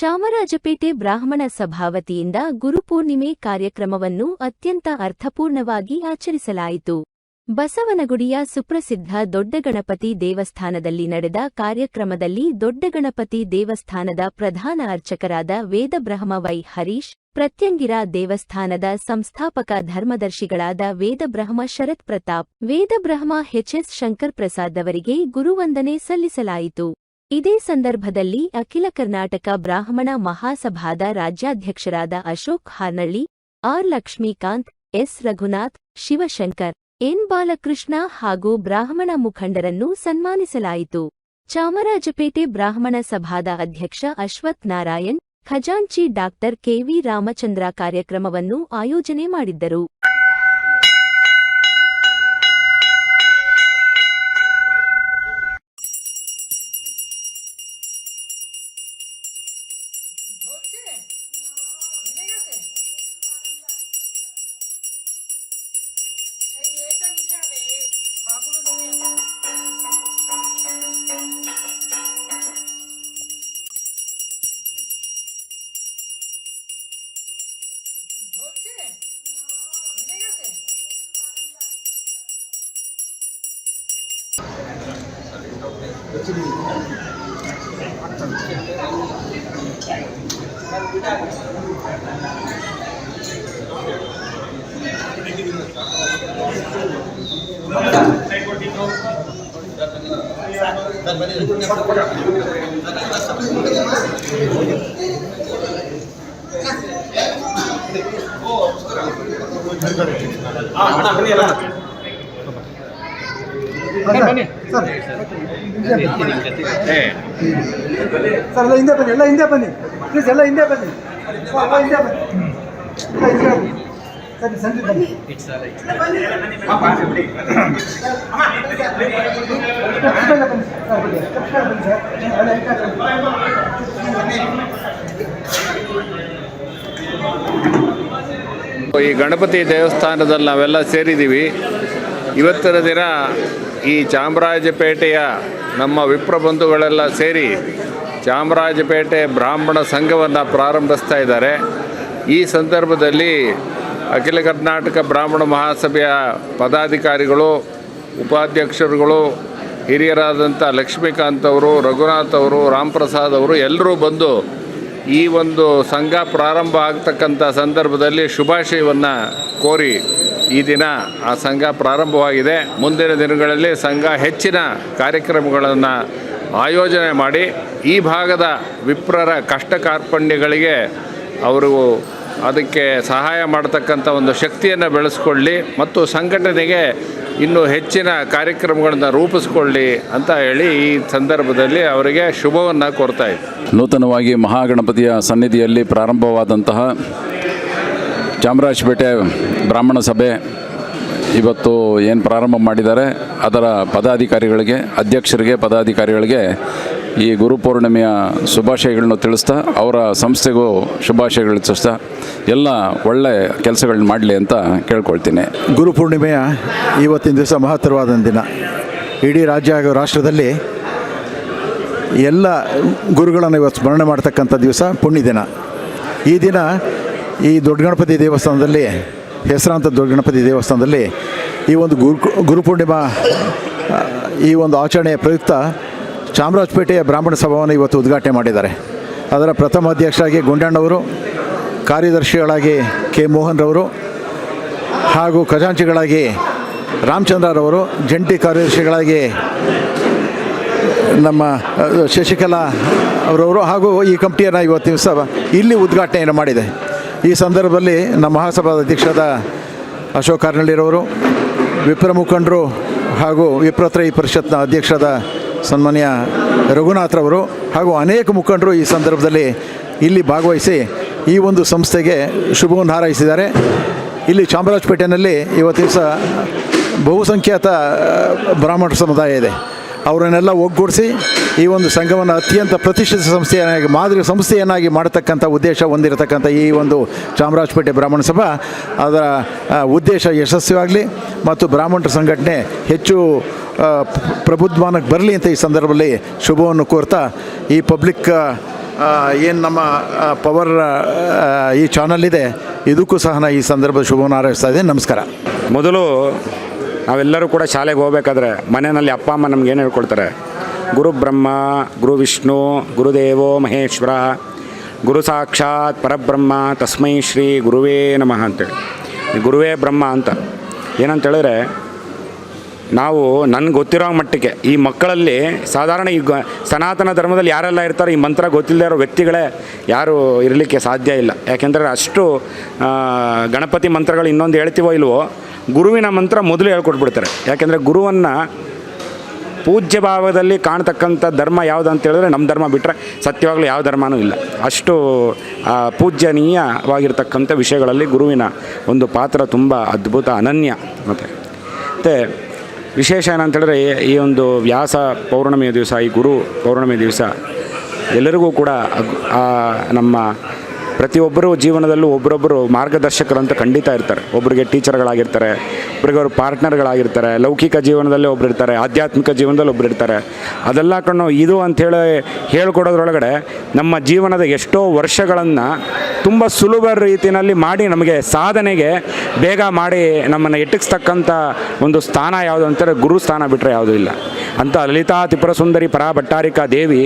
ಚಾಮರಾಜಪೇಟೆ ಬ್ರಾಹ್ಮಣ ಸಭಾವತಿಯಿಂದ ಗುರುಪೂರ್ಣಿಮೆ ಕಾರ್ಯಕ್ರಮವನ್ನು ಅತ್ಯಂತ ಅರ್ಥಪೂರ್ಣವಾಗಿ ಆಚರಿಸಲಾಯಿತು. ಬಸವನಗುಡಿಯ ಸುಪ್ರಸಿದ್ಧ ದೊಡ್ಡಗಣಪತಿ ದೇವಸ್ಥಾನದಲ್ಲಿ ನಡೆದ ಕಾರ್ಯಕ್ರಮದಲ್ಲಿ ದೊಡ್ಡಗಣಪತಿ ದೇವಸ್ಥಾನದ ಪ್ರಧಾನ ಅರ್ಚಕರಾದ ವೇದಬ್ರಹ್ಮ ವೈ ಹರೀಶ್, ಪ್ರತ್ಯಂಗಿರ ದೇವಸ್ಥಾನದ ಸಂಸ್ಥಾಪಕ ಧರ್ಮದರ್ಶಿಗಳಾದ ವೇದಬ್ರಹ್ಮ ಶರತ್ ಪ್ರತಾಪ್, ವೇದಬ್ರಹ್ಮ ಎಚ್.ಎಸ್. ಶಂಕರ್ ಪ್ರಸಾದ್ ಅವರಿಗೆ ಗುರುವಂದನೆ ಸಲ್ಲಿಸಲಾಯಿತು. ಇದೇ ಸಂದರ್ಭದಲ್ಲಿ ಅಖಿಲ ಕರ್ನಾಟಕ ಬ್ರಾಹ್ಮಣ ಮಹಾಸಭಾದ ರಾಜ್ಯಾಧ್ಯಕ್ಷರಾದ Ashok Harnalli, R. Lakshmikant, S. Raghunath, Shivashankar, N. Balakrishna ಹಾಗೂ ಬ್ರಾಹ್ಮಣ ಮುಖಂಡರನ್ನು ಸನ್ಮಾನಿಸಲಾಯಿತು. ಚಾಮರಾಜಪೇಟೆ ಬ್ರಾಹ್ಮಣ ಸಭಾದ ಅಧ್ಯಕ್ಷ ಅಶ್ವಥ್ ನಾರಾಯಣ್, ಖಜಾಂಚಿ ಡಾ. ಕೆ.ವಿ. ರಾಮಚಂದ್ರ ಕಾರ್ಯಕ್ರಮವನ್ನು ಆಯೋಜನೆ ಮಾಡಿದ್ದರು. ಸರ್ ಎಲ್ಲ ಹಿಂದೆ ಬನ್ನಿ ಪ್ಲೀಸ್, ಎಲ್ಲ ಹಿಂದೆ ಬನ್ನಿ ಸರಿ ಸಂಜೆ ಬನ್ನಿ. ಈ ಗಣಪತಿ ದೇವಸ್ಥಾನದಲ್ಲಿ ನಾವೆಲ್ಲ ಸೇರಿದ್ದೀವಿ. ಇವತ್ತಿನ ದಿನ ಈ ಚಾಮರಾಜಪೇಟೆಯ ನಮ್ಮ ವಿಪ್ರ ಬಂಧುಗಳೆಲ್ಲ ಸೇರಿ ಚಾಮರಾಜಪೇಟೆ ಬ್ರಾಹ್ಮಣ ಸಂಘವನ್ನು ಪ್ರಾರಂಭಿಸ್ತಾ ಇದ್ದಾರೆ. ಈ ಸಂದರ್ಭದಲ್ಲಿ ಅಖಿಲ ಕರ್ನಾಟಕ ಬ್ರಾಹ್ಮಣ ಮಹಾಸಭೆಯ ಪದಾಧಿಕಾರಿಗಳು, ಉಪಾಧ್ಯಕ್ಷರುಗಳು, ಹಿರಿಯರಾದಂಥ ಲಕ್ಷ್ಮೀಕಾಂತ್ ಅವರು, ರಘುನಾಥ್ ಅವರು, ರಾಮಪ್ರಸಾದ್ ಅವರು ಎಲ್ಲರೂ ಬಂದು ಈ ಒಂದು ಸಂಘ ಪ್ರಾರಂಭ ಆಗ್ತಕ್ಕಂಥ ಸಂದರ್ಭದಲ್ಲಿ ಶುಭಾಶಯವನ್ನು ಕೋರಿ ಈ ದಿನ ಆ ಸಂಘ ಪ್ರಾರಂಭವಾಗಿದೆ. ಮುಂದಿನ ದಿನಗಳಲ್ಲಿ ಸಂಘ ಹೆಚ್ಚಿನ ಕಾರ್ಯಕ್ರಮಗಳನ್ನು ಆಯೋಜನೆ ಮಾಡಿ ಈ ಭಾಗದ ವಿಪ್ರರ ಕಷ್ಟ ಕಾರ್ಪಣ್ಯಗಳಿಗೆ ಅವರು ಅದಕ್ಕೆ ಸಹಾಯ ಮಾಡತಕ್ಕಂಥ ಒಂದು ಶಕ್ತಿಯನ್ನು ಬೆಳೆಸ್ಕೊಳ್ಳಿ ಮತ್ತು ಸಂಘಟನೆಗೆ ಇನ್ನೂ ಹೆಚ್ಚಿನ ಕಾರ್ಯಕ್ರಮಗಳನ್ನು ರೂಪಿಸ್ಕೊಳ್ಳಿ ಅಂತ ಹೇಳಿ ಈ ಸಂದರ್ಭದಲ್ಲಿ ಅವರಿಗೆ ಶುಭವನ್ನು ಕೋರ್ತಾ ಇದ್ದೀನಿ. ನೂತನವಾಗಿ ಮಹಾಗಣಪತಿಯ ಸನ್ನಿಧಿಯಲ್ಲಿ ಪ್ರಾರಂಭವಾದಂತಹ ಚಾಮರಾಜಪೇಟೆ ಬ್ರಾಹ್ಮಣ ಸಭೆ ಇವತ್ತು ಏನು ಪ್ರಾರಂಭ ಮಾಡಿದ್ದಾರೆ ಅದರ ಪದಾಧಿಕಾರಿಗಳಿಗೆ, ಅಧ್ಯಕ್ಷರಿಗೆ, ಪದಾಧಿಕಾರಿಗಳಿಗೆ ಈ ಗುರುಪೂರ್ಣಿಮೆಯ ಶುಭಾಶಯಗಳನ್ನು ತಿಳಿಸ್ತಾ ಅವರ ಸಂಸ್ಥೆಗೂ ಶುಭಾಶಯಗಳು ತಿಳಿಸ್ತಾ ಎಲ್ಲ ಒಳ್ಳೆ ಕೆಲಸಗಳನ್ನ ಮಾಡಲಿ ಅಂತ ಕೇಳ್ಕೊಳ್ತೀನಿ. ಗುರುಪೂರ್ಣಿಮೆಯ ಇವತ್ತಿನ ದಿವಸ ಮಹತ್ತರವಾದ ದಿನ. ಇಡೀ ರಾಜ್ಯ ಹಾಗೂ ರಾಷ್ಟ್ರದಲ್ಲಿ ಎಲ್ಲ ಗುರುಗಳನ್ನು ಇವತ್ತು ಸ್ಮರಣೆ ಮಾಡ್ತಕ್ಕಂಥ ದಿವಸ, ಪುಣ್ಯ ದಿನ. ಈ ದಿನ ಈ ದೊಡ್ಡ ಗಣಪತಿ ದೇವಸ್ಥಾನದಲ್ಲಿ, ಹೆಸರಾಂತ ದೊಡ್ಡ ಗಣಪತಿ ದೇವಸ್ಥಾನದಲ್ಲಿ ಈ ಒಂದು ಗುರುಪೂರ್ಣಿಮಾ ಈ ಒಂದು ಆಚರಣೆಯ ಪ್ರಯುಕ್ತ ಚಾಮರಾಜಪೇಟೆಯ ಬ್ರಾಹ್ಮಣ ಸಭಾವನ್ನು ಇವತ್ತು ಉದ್ಘಾಟನೆ ಮಾಡಿದ್ದಾರೆ. ಅದರ ಪ್ರಥಮ ಅಧ್ಯಕ್ಷರಾಗಿ ಗುಂಡಣ್ಣವರು, ಕಾರ್ಯದರ್ಶಿಗಳಾಗಿ ಕೆ. ಮೋಹನ್ ರವರು ಹಾಗೂ ಖಜಾಂಚಿಗಳಾಗಿ ರಾಮಚಂದ್ರರವರು, ಜಂಟಿ ಕಾರ್ಯದರ್ಶಿಗಳಾಗಿ ನಮ್ಮ ಶಶಿಕಲಾ ಅವರವರು ಹಾಗೂ ಈ ಕಮಿಟಿಯನ್ನು ಇವತ್ತು ದಿವಸ ಇಲ್ಲಿ ಉದ್ಘಾಟನೆಯನ್ನು ಮಾಡಿದೆ. ಈ ಸಂದರ್ಭದಲ್ಲಿ ನಮ್ಮ ಮಹಾಸಭಾದ ಅಧ್ಯಕ್ಷರಾದ ಅಶೋಕ್ ಹಾರ್ನಳ್ಳಿರವರು, ವಿಪ್ರ ಮುಖಂಡರು ಹಾಗೂ ವಿಪ್ರತ್ರಯಿ ಪರಿಷತ್ನ ಅಧ್ಯಕ್ಷರಾದ ಸನ್ಮಾನ್ಯ ರಘುನಾಥ್ರವರು ಹಾಗೂ ಅನೇಕ ಮುಖಂಡರು ಈ ಸಂದರ್ಭದಲ್ಲಿ ಇಲ್ಲಿ ಭಾಗವಹಿಸಿ ಈ ಒಂದು ಸಂಸ್ಥೆಗೆ ಶುಭವನ್ನು ಹಾರೈಸಿದ್ದಾರೆ. ಇಲ್ಲಿ ಚಾಮರಾಜಪೇಟೆಯಲ್ಲಿ ಇವತ್ತು ದಿವಸ ಬಹುಸಂಖ್ಯಾತ ಬ್ರಾಹ್ಮಣ ಸಮುದಾಯ ಇದೆ. ಅವರನ್ನೆಲ್ಲ ಒಗ್ಗೂಡಿಸಿ ಈ ಒಂದು ಸಂಘವನ್ನು ಅತ್ಯಂತ ಪ್ರತಿಷ್ಠಿತ ಸಂಸ್ಥೆಯನ್ನಾಗಿ, ಮಾದರಿ ಸಂಸ್ಥೆಯನ್ನಾಗಿ ಮಾಡತಕ್ಕಂಥ ಉದ್ದೇಶ ಹೊಂದಿರತಕ್ಕಂಥ ಈ ಒಂದು ಚಾಮರಾಜಪೇಟೆ ಬ್ರಾಹ್ಮಣ ಸಭಾ, ಅದರ ಉದ್ದೇಶ ಯಶಸ್ವಿಯಾಗಲಿ ಮತ್ತು ಬ್ರಾಹ್ಮಣರ ಸಂಘಟನೆ ಹೆಚ್ಚು ಪ್ರಬುದ್ಧಮಾನಕ್ಕೆ ಬರಲಿ ಅಂತ ಈ ಸಂದರ್ಭದಲ್ಲಿ ಶುಭವನ್ನು ಕೋರ್ತಾ ಈ ಪಬ್ಲಿಕ್ ಏನು ನಮ್ಮ ಪವರ್ ಈ ಚಾನಲ್ ಇದೆ, ಇದಕ್ಕೂ ಸಹ ನಾನು ಈ ಸಂದರ್ಭದ ಶುಭವನ್ನು ಹಾರೈಸ್ತಾ ಇದ್ದೀನಿ. ನಮಸ್ಕಾರ. ಮೊದಲು ನಾವೆಲ್ಲರೂ ಕೂಡ ಶಾಲೆಗೆ ಹೋಗ್ಬೇಕಾದ್ರೆ ಮನೆಯಲ್ಲಿ ಅಪ್ಪ ಅಮ್ಮ ನಮ್ಗೆ ಏನು ಹೇಳ್ಕೊಡ್ತಾರೆ? ಗುರು ಬ್ರಹ್ಮ, ಗುರು ವಿಷ್ಣು, ಗುರುದೇವೋ ಮಹೇಶ್ವರ, ಗುರು ಸಾಕ್ಷಾತ್ ಪರಬ್ರಹ್ಮ, ತಸ್ಮೈ ಶ್ರೀ ಗುರುವೇ ನಮಃ ಅಂತೇಳಿ. ಗುರುವೇ ಬ್ರಹ್ಮ ಅಂತ ಏನಂತ ಹೇಳಿದ್ರೆ, ನಾವು ನನಗೆ ಗೊತ್ತಿರೋ ಮಟ್ಟಿಗೆ ಈ ಮಕ್ಕಳಲ್ಲಿ ಸಾಧಾರಣ ಈಗ ಸನಾತನ ಧರ್ಮದಲ್ಲಿ ಯಾರೆಲ್ಲ ಇರ್ತಾರೆ ಈ ಮಂತ್ರ ಗೊತ್ತಿಲ್ಲದೆ ಇರೋ ವ್ಯಕ್ತಿಗಳೇ ಯಾರೂ ಇರಲಿಕ್ಕೆ ಸಾಧ್ಯ ಇಲ್ಲ. ಯಾಕೆಂದರೆ ಅಷ್ಟು ಗಣಪತಿ ಮಂತ್ರಗಳು ಇನ್ನೊಂದು ಹೇಳ್ತೀವೋ ಇಲ್ವೋ, ಗುರುವಿನ ಮಂತ್ರ ಮೊದಲು ಹೇಳ್ಕೊಟ್ಬಿಡ್ತಾರೆ. ಯಾಕೆಂದರೆ ಗುರುವನ್ನು ಪೂಜ್ಯ ಭಾವದಲ್ಲಿ ಕಾಣ್ತಕ್ಕಂಥ ಧರ್ಮ ಯಾವುದು ಅಂತ ಹೇಳಿದ್ರೆ ನಮ್ಮ ಧರ್ಮ ಬಿಟ್ಟರೆ ಸತ್ಯವಾಗಲೂ ಯಾವ ಧರ್ಮವೂ ಇಲ್ಲ. ಅಷ್ಟು ಪೂಜ್ಯನೀಯವಾಗಿರ್ತಕ್ಕಂಥ ವಿಷಯಗಳಲ್ಲಿ ಗುರುವಿನ ಒಂದು ಪಾತ್ರ ತುಂಬ ಅದ್ಭುತ, ಅನನ್ಯ. ಮತ್ತು ವಿಶೇಷ ಏನಂತ ಹೇಳಿದ್ರೆ, ಈ ಒಂದು ವ್ಯಾಸ ಪೌರ್ಣಮಿಯ ದಿವಸ, ಈ ಗುರು ಪೌರ್ಣಮಿಯ ದಿವಸ ಎಲ್ಲರಿಗೂ ಕೂಡ ನಮ್ಮ ಪ್ರತಿಯೊಬ್ಬರು ಜೀವನದಲ್ಲೂ ಒಬ್ಬರೊಬ್ಬರು ಮಾರ್ಗದರ್ಶಕರಂತ ಖಂಡಿತ ಇರ್ತಾರೆ. ಒಬ್ಬರಿಗೆ ಟೀಚರ್ಗಳಾಗಿರ್ತಾರೆ, ಒಬ್ಬರಿಗೆ ಅವರು ಪಾರ್ಟ್ನರ್ಗಳಾಗಿರ್ತಾರೆ, ಲೌಕಿಕ ಜೀವನದಲ್ಲೇ ಒಬ್ಬರು ಇರ್ತಾರೆ, ಆಧ್ಯಾತ್ಮಿಕ ಜೀವನದಲ್ಲಿ ಒಬ್ಬರು ಇರ್ತಾರೆ. ಅದೆಲ್ಲ ಕಣ್ಣು ಇದು ಅಂಥೇಳಿ ಹೇಳ್ಕೊಡೋದ್ರೊಳಗಡೆ ನಮ್ಮ ಜೀವನದ ಎಷ್ಟೋ ವರ್ಷಗಳನ್ನು ತುಂಬ ಸುಲಭ ರೀತಿಯಲ್ಲಿ ಮಾಡಿ ನಮಗೆ ಸಾಧನೆಗೆ ಬೇಗ ಮಾಡಿ ನಮ್ಮನ್ನು ಎಟಕಿಸ್ತಕ್ಕಂಥ ಒಂದು ಸ್ಥಾನ ಯಾವುದು ಅಂತಾರೆ, ಗುರು ಸ್ಥಾನ ಬಿಟ್ಟರೆ ಯಾವುದೂ ಇಲ್ಲ ಅಂತ. ಲಲಿತಾ ತ್ರಿಪುರ ಸುಂದರಿ ಪರಾ ಭಟ್ಟಾರಿಕಾ ದೇವಿ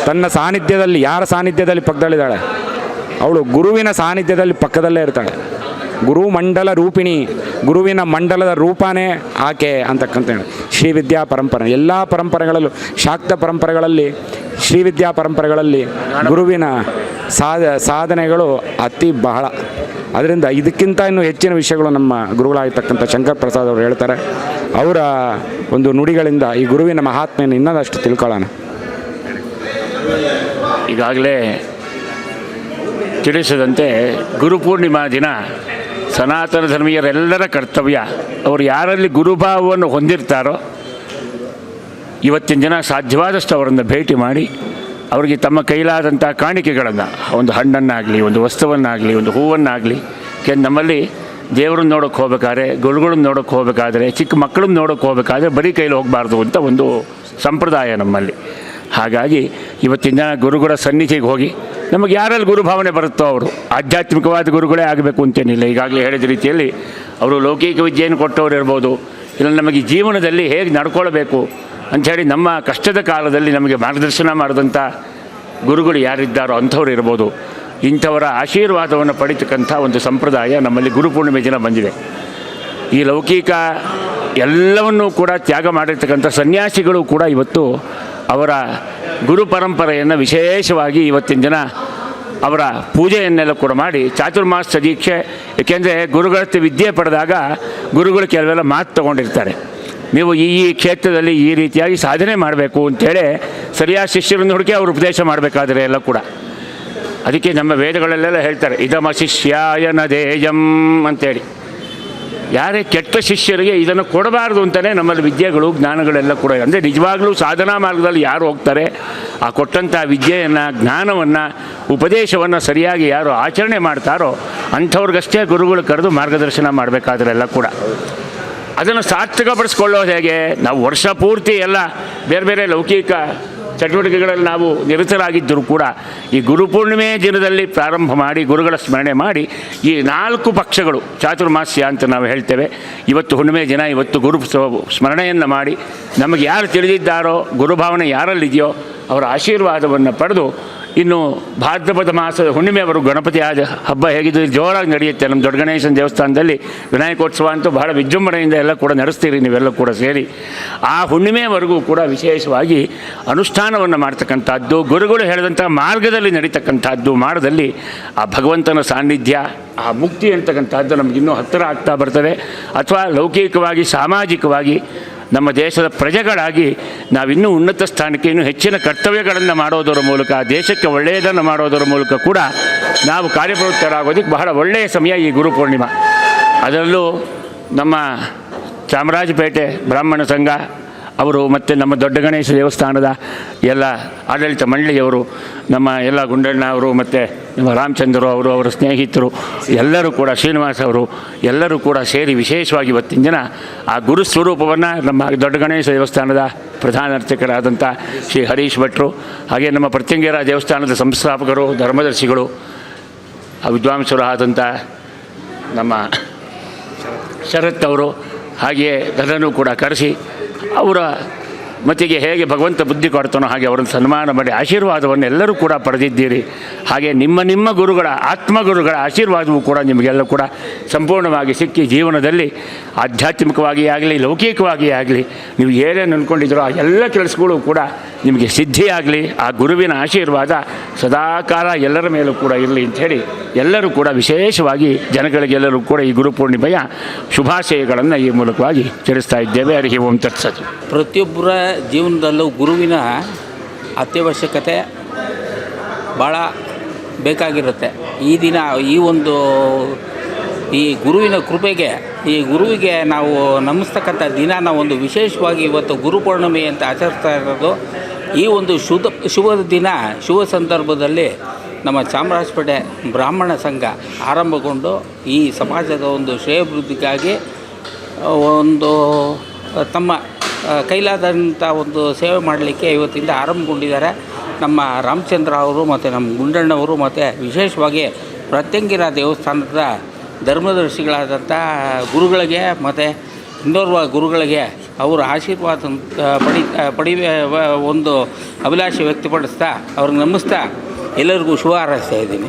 ತನ್ನ ಸಾನ್ನಿಧ್ಯದಲ್ಲಿ, ಯಾರ ಸಾನ್ನಿಧ್ಯದಲ್ಲಿ ಪಕ್ಕದಲ್ಲಿದ್ದಾಳೆ? ಅವಳು ಗುರುವಿನ ಸಾನ್ನಿಧ್ಯದಲ್ಲಿ ಪಕ್ಕದಲ್ಲೇ ಇರ್ತಾಳೆ. ಗುರು ಮಂಡಲ ರೂಪಿಣಿ, ಗುರುವಿನ ಮಂಡಲದ ರೂಪನೇ ಆಕೆ ಅಂತಕ್ಕಂಥ ಶ್ರೀವಿದ್ಯಾ ಪರಂಪರೆ. ಎಲ್ಲ ಪರಂಪರೆಗಳಲ್ಲೂ, ಶಾಕ್ತ ಪರಂಪರೆಗಳಲ್ಲಿ, ಶ್ರೀವಿದ್ಯಾ ಪರಂಪರೆಗಳಲ್ಲಿ ಗುರುವಿನ ಸಾಧನೆಗಳು ಅತಿ ಬಹಳ. ಅದರಿಂದ ಇದಕ್ಕಿಂತ ಇನ್ನೂ ಹೆಚ್ಚಿನ ವಿಷಯಗಳು ನಮ್ಮ ಗುರುಗಳಾಗಿರ್ತಕ್ಕಂಥ ಶಂಕರ್ ಪ್ರಸಾದ್ ಅವರು ಹೇಳ್ತಾರೆ. ಅವರ ಒಂದು ನುಡಿಗಳಿಂದ ಈ ಗುರುವಿನ ಮಹಾತ್ಮೆಯನ್ನು ಇನ್ನೊಂದಷ್ಟು ತಿಳ್ಕೊಳ್ಳೋಣ. ಈಗಾಗಲೇ ತಿಳಿಸಿದಂತೆ ಗುರುಪೂರ್ಣಿಮಾ ದಿನ ಸನಾತನ ಧರ್ಮೀಯರೆಲ್ಲರ ಕರ್ತವ್ಯ, ಅವರು ಯಾರಲ್ಲಿ ಗುರುಭಾವವನ್ನು ಹೊಂದಿರ್ತಾರೋ ಇವತ್ತಿನ ದಿನ ಸಾಧ್ಯವಾದಷ್ಟು ಅವರನ್ನು ಭೇಟಿ ಮಾಡಿ ಅವರಿಗೆ ತಮ್ಮ ಕೈಲಾದಂಥ ಕಾಣಿಕೆಗಳನ್ನು, ಒಂದು ಹಣ್ಣನ್ನಾಗಲಿ, ಒಂದು ವಸ್ತುವನ್ನಾಗಲಿ, ಒಂದು ಹೂವನ್ನಾಗಲಿ, ನಮ್ಮಲ್ಲಿ ದೇವರನ್ನ ನೋಡೋಕ್ಕೆ ಹೋಗ್ಬೇಕಾದ್ರೆ, ಗುರುಗಳನ್ನ ನೋಡೋಕ್ಕೆ ಹೋಗಬೇಕಾದ್ರೆ, ಚಿಕ್ಕ ಮಕ್ಕಳನ್ನ ನೋಡೋಕ್ಕೆ ಹೋಗಬೇಕಾದ್ರೆ ಬರೀ ಕೈಲಿ ಹೋಗಬಾರ್ದು ಅಂತ ಒಂದು ಸಂಪ್ರದಾಯ ನಮ್ಮಲ್ಲಿ. ಹಾಗಾಗಿ ಇವತ್ತಿನ ದಿನ ಗುರುಗಳ ಸನ್ನಿಧಿಗೆ ಹೋಗಿ ನಮಗೆ ಯಾರಲ್ಲಿ ಗುರುಭಾವನೆ ಬರುತ್ತೋ ಅವರು ಆಧ್ಯಾತ್ಮಿಕವಾದ ಗುರುಗಳೇ ಆಗಬೇಕು ಅಂತೇನಿಲ್ಲ. ಈಗಾಗಲೇ ಹೇಳಿದ ರೀತಿಯಲ್ಲಿ ಅವರು ಲೌಕಿಕ ವಿದ್ಯೆಯನ್ನು ಕೊಟ್ಟವರು ಇರ್ಬೋದು, ಇಲ್ಲ ನಮಗೆ ಜೀವನದಲ್ಲಿ ಹೇಗೆ ನಡ್ಕೊಳ್ಬೇಕು ಅಂಥೇಳಿ ನಮ್ಮ ಕಷ್ಟದ ಕಾಲದಲ್ಲಿ ನಮಗೆ ಮಾರ್ಗದರ್ಶನ ಮಾಡಿದಂಥ ಗುರುಗಳು ಯಾರಿದ್ದಾರೋ ಅಂಥವ್ರು ಇರ್ಬೋದು. ಇಂಥವರ ಆಶೀರ್ವಾದವನ್ನು ಪಡಿತಕ್ಕಂಥ ಒಂದು ಸಂಪ್ರದಾಯ ನಮ್ಮಲ್ಲಿ ಗುರುಪೂರ್ಣಿಮೆ ದಿನ ಬಂದಿದೆ. ಈ ಲೌಕಿಕ ಎಲ್ಲವನ್ನೂ ಕೂಡ ತ್ಯಾಗ ಮಾಡಿರ್ತಕ್ಕಂಥ ಸನ್ಯಾಸಿಗಳು ಕೂಡ ಇವತ್ತು ಅವರ ಗುರು ಪರಂಪರೆಯನ್ನು ವಿಶೇಷವಾಗಿ ಇವತ್ತಿನ ದಿನ ಅವರ ಪೂಜೆಯನ್ನೆಲ್ಲ ಕೂಡ ಮಾಡಿ ಚಾತುರ್ಮಾಸ ದೀಕ್ಷೆ. ಏಕೆಂದರೆ ಗುರುಗಳ ವಿದ್ಯೆ ಪಡೆದಾಗ ಗುರುಗಳು ಕೆಲವೆಲ್ಲ ಮಾತು ತೊಗೊಂಡಿರ್ತಾರೆ, ನೀವು ಈ ಕ್ಷೇತ್ರದಲ್ಲಿ ಈ ರೀತಿಯಾಗಿ ಸಾಧನೆ ಮಾಡಬೇಕು ಅಂಥೇಳಿ ಸರಿಯಾದ ಶಿಷ್ಯರನ್ನು ಹುಡುಕಿ ಅವರು ಉಪದೇಶ ಮಾಡಬೇಕಾದ್ರೆ ಎಲ್ಲ ಕೂಡ. ಅದಕ್ಕೆ ನಮ್ಮ ವೇದಗಳಲ್ಲೆಲ್ಲ ಹೇಳ್ತಾರೆ, ಇದಮ ಶಿಷ್ಯಾಯ ನದೇಯಂ ಅಂಥೇಳಿ. ಯಾರೇ ಕೆಟ್ಟ ಶಿಷ್ಯರಿಗೆ ಇದನ್ನು ಕೊಡಬಾರ್ದು ಅಂತಲೇ ನಮ್ಮಲ್ಲಿ ವಿದ್ಯೆಗಳು, ಜ್ಞಾನಗಳೆಲ್ಲ ಕೂಡ. ಅಂದರೆ ನಿಜವಾಗ್ಲೂ ಸಾಧನಾ ಮಾರ್ಗದಲ್ಲಿ ಯಾರು ಹೋಗ್ತಾರೆ, ಆ ಕೊಟ್ಟಂಥ ವಿದ್ಯೆಯನ್ನು, ಜ್ಞಾನವನ್ನು, ಉಪದೇಶವನ್ನು ಸರಿಯಾಗಿ ಯಾರು ಆಚರಣೆ ಮಾಡ್ತಾರೋ ಅಂಥವ್ರಿಗಷ್ಟೇ ಗುರುಗಳು ಕರೆದು ಮಾರ್ಗದರ್ಶನ ಮಾಡಬೇಕಾದ್ರೆಲ್ಲ ಕೂಡ. ಅದನ್ನು ಸಾರ್ಥಕಪಡಿಸ್ಕೊಳ್ಳೋದು ಹೇಗೆ? ನಾವು ವರ್ಷ ಪೂರ್ತಿ ಎಲ್ಲ ಬೇರೆ ಬೇರೆ ಲೌಕಿಕ ಚಟುವಟಿಕೆಗಳಲ್ಲಿ ನಾವು ನಿರತರಾಗಿದ್ದರೂ ಕೂಡ ಈ ಗುರುಪೂರ್ಣಿಮೆ ದಿನದಲ್ಲಿ ಪ್ರಾರಂಭ ಮಾಡಿ ಗುರುಗಳ ಸ್ಮರಣೆ ಮಾಡಿ ಈ 4 ಪಕ್ಷಗಳು ಚಾತುರ್ಮಾಸ್ಯ ಅಂತ ನಾವು ಹೇಳ್ತೇವೆ. ಇವತ್ತು ಹುಣ್ಣಿಮೆ ದಿನ, ಇವತ್ತು ಗುರು ಸ್ಮರಣೆಯನ್ನು ಮಾಡಿ ನಮಗೆ ಯಾರು ತಿಳಿದಿದ್ದಾರೋ, ಗುರುಭಾವನೆ ಯಾರಲ್ಲಿದೆಯೋ ಅವರ ಆಶೀರ್ವಾದವನ್ನು ಪಡೆದು ಇನ್ನು ಭಾದ್ರಪದ ಮಾಸದ ಹುಣ್ಣಿಮೆವರೆಗೂ ಗಣಪತಿ ಹಬ್ಬ ಹೇಗಿದ್ದು ಜೋರಾಗಿ ನಡೆಯುತ್ತೆ. ನಮ್ಮ ದೊಡ್ಡ ಗಣೇಶನ ದೇವಸ್ಥಾನದಲ್ಲಿ ವಿನಾಯಕೋತ್ಸವ ಅಂತೂ ಬಹಳ ವಿಜೃಂಭಣೆಯಿಂದ ಎಲ್ಲ ಕೂಡ ನಡೆಸ್ತೀರಿ ನೀವೆಲ್ಲ ಕೂಡ ಸೇರಿ. ಆ ಹುಣ್ಣಿಮೆವರೆಗೂ ಕೂಡ ವಿಶೇಷವಾಗಿ ಅನುಷ್ಠಾನವನ್ನು ಮಾಡ್ತಕ್ಕಂಥದ್ದು, ಗುರುಗಳು ಹೇಳಿದಂಥ ಮಾರ್ಗದಲ್ಲಿ ನಡೀತಕ್ಕಂಥದ್ದು ಮಾಡೋದಲ್ಲಿ ಆ ಭಗವಂತನ ಸಾನ್ನಿಧ್ಯ, ಆ ಮುಕ್ತಿ ಅಂತಕ್ಕಂಥದ್ದು ನಮಗಿನ್ನೂ ಹತ್ತಿರ ಆಗ್ತಾ ಬರ್ತದೆ. ಅಥವಾ ಲೌಕಿಕವಾಗಿ, ಸಾಮಾಜಿಕವಾಗಿ ನಮ್ಮ ದೇಶದ ಪ್ರಜೆಗಳಾಗಿ ನಾವಿನ್ನೂ ಉನ್ನತ ಸ್ಥಾನಕ್ಕೆ, ಇನ್ನೂ ಹೆಚ್ಚಿನ ಕರ್ತವ್ಯಗಳನ್ನು ಮಾಡೋದರ ಮೂಲಕ, ದೇಶಕ್ಕೆ ಒಳ್ಳೆಯದನ್ನು ಮಾಡೋದರ ಮೂಲಕ ಕೂಡ ನಾವು ಕಾರ್ಯಪ್ರವೃತ್ತರಾಗೋದಕ್ಕೆ ಬಹಳ ಒಳ್ಳೆಯ ಸಮಯ ಈ ಗುರುಪೂರ್ಣಿಮಾ. ಅದರಲ್ಲೂ ನಮ್ಮ ಚಾಮರಾಜಪೇಟೆ ಬ್ರಾಹ್ಮಣ ಸಂಘ ಅವರು ಮತ್ತು ನಮ್ಮ ದೊಡ್ಡ ಗಣೇಶ ದೇವಸ್ಥಾನದ ಎಲ್ಲ ಆಡಳಿತ ಮಂಡಳಿಯವರು, ನಮ್ಮ ಎಲ್ಲ ಗುಂಡಣ್ಣ ಅವರು ಮತ್ತು ನಿಮ್ಮ ರಾಮಚಂದ್ರ ಅವರು, ಅವರ ಸ್ನೇಹಿತರು ಎಲ್ಲರೂ ಕೂಡ, ಶ್ರೀನಿವಾಸ್ ಅವರು ಎಲ್ಲರೂ ಕೂಡ ಸೇರಿ ವಿಶೇಷವಾಗಿ ಇವತ್ತಿನ ದಿನ ಆ ಗುರು ಸ್ವರೂಪವನ್ನು ನಮ್ಮ ದೊಡ್ಡ ಗಣೇಶ ದೇವಸ್ಥಾನದ ಪ್ರಧಾನ ಅರ್ಚಕರಾದಂಥ ಶ್ರೀ ಹರೀಶ್ ಭಟ್ರು, ಹಾಗೆ ನಮ್ಮ ಪ್ರತ್ಯಂಗೇರ ದೇವಸ್ಥಾನದ ಸಂಸ್ಥಾಪಕರು, ಧರ್ಮದರ್ಶಿಗಳು, ಆ ವಿದ್ವಾಂಸರು ಆದಂಥ ನಮ್ಮ ಶರತ್ ಅವರು, ಹಾಗೆಯೇ ಅದನ್ನು ಕೂಡ ಕರೆಸಿ ಅವರ ಮತಿಗೆ ಹೇಗೆ ಭಗವಂತ ಬುದ್ಧಿ ಕೊಡ್ತಾನೋ ಹಾಗೆ ಅವರನ್ನು ಸನ್ಮಾನ ಮಾಡಿ ಆಶೀರ್ವಾದವನ್ನು ಎಲ್ಲರೂ ಕೂಡ ಪಡೆದಿದ್ದೀರಿ. ಹಾಗೆ ನಿಮ್ಮ ಗುರುಗಳ ಆತ್ಮಗುರುಗಳ ಆಶೀರ್ವಾದವೂ ಕೂಡ ನಿಮಗೆಲ್ಲ ಕೂಡ ಸಂಪೂರ್ಣವಾಗಿ ಸಿಕ್ಕಿ ಜೀವನದಲ್ಲಿ ಆಧ್ಯಾತ್ಮಿಕವಾಗಿ ಆಗಲಿ ಲೌಕಿಕವಾಗಿ ಆಗಲಿ ನೀವು ಏನೇನು ಅಂದ್ಕೊಂಡಿದ್ದೀರೋ ಆ ಎಲ್ಲ ಕೆಲಸಗಳು ಕೂಡ ನಿಮಗೆ ಸಿದ್ಧಿಯಾಗಲಿ. ಆ ಗುರುವಿನ ಆಶೀರ್ವಾದ ಸದಾಕಾಲ ಎಲ್ಲರ ಮೇಲೂ ಕೂಡ ಇರಲಿ ಅಂಥೇಳಿ ಎಲ್ಲರೂ ಕೂಡ ವಿಶೇಷವಾಗಿ ಜನಗಳಿಗೆಲ್ಲರೂ ಕೂಡ ಈ ಗುರುಪೂರ್ಣಿಮೆಯ ಶುಭಾಶಯಗಳನ್ನು ಈ ಮೂಲಕವಾಗಿ ತಿಳಿಸ್ತಾ ಇದ್ದೇವೆ. ಹರಿ ಓಂ ತತ್ಸತ್. ಪ್ರತಿಯೊಬ್ಬರ ಜೀವನದಲ್ಲೂ ಗುರುವಿನ ಅತ್ಯವಶ್ಯಕತೆ ಭಾಳ ಬೇಕಾಗಿರುತ್ತೆ. ಈ ದಿನ ಈ ಗುರುವಿನ ಕೃಪೆಗೆ, ಈ ಗುರುವಿಗೆ ನಾವು ನಮಿಸ್ತಕ್ಕಂಥ ದಿನ ಒಂದು ವಿಶೇಷವಾಗಿ ಇವತ್ತು ಗುರುಪೂರ್ಣಿಮೆ ಅಂತ ಆಚರಿಸ್ತಾ ಇರೋದು. ಈ ಒಂದು ಶುಭ ದಿನ, ಶುಭ ಸಂದರ್ಭದಲ್ಲಿ ನಮ್ಮ ಚಾಮರಾಜಪೇಟೆ ಬ್ರಾಹ್ಮಣ ಸಂಘ ಆರಂಭಗೊಂಡು ಈ ಸಮಾಜದ ಒಂದು ಶ್ರೇಯೋಭಿವೃದ್ಧಿಗಾಗಿ ಒಂದು ತಮ್ಮ ಕೈಲಾದಂಥ ಒಂದು ಸೇವೆ ಮಾಡಲಿಕ್ಕೆ ಇವತ್ತಿಂದ ಆರಂಭಗೊಂಡಿದ್ದಾರೆ. ನಮ್ಮ ರಾಮಚಂದ್ರ ಅವರು ಮತ್ತು ನಮ್ಮ ಗುಂಡಣ್ಣವರು ಮತ್ತು ವಿಶೇಷವಾಗಿ ಪ್ರತ್ಯಂಗಿರ ದೇವಸ್ಥಾನದ ಧರ್ಮದರ್ಶಿಗಳಾದಂಥ ಗುರುಗಳಿಗೆ ಮತ್ತು ಇನ್ನೋರ್ವ ಗುರುಗಳಿಗೆ ಅವರ ಆಶೀರ್ವಾದ ಪಡೆಯುವ ಒಂದು ಅಭಿಲಾಷೆ ವ್ಯಕ್ತಪಡಿಸ್ತಾ ಅವ್ರಿಗೆ ನಮಿಸ್ತಾ ಎಲ್ಲರಿಗೂ ಶುಭ ಹಾರೈಸ್ತಾ ಇದ್ದೀನಿ.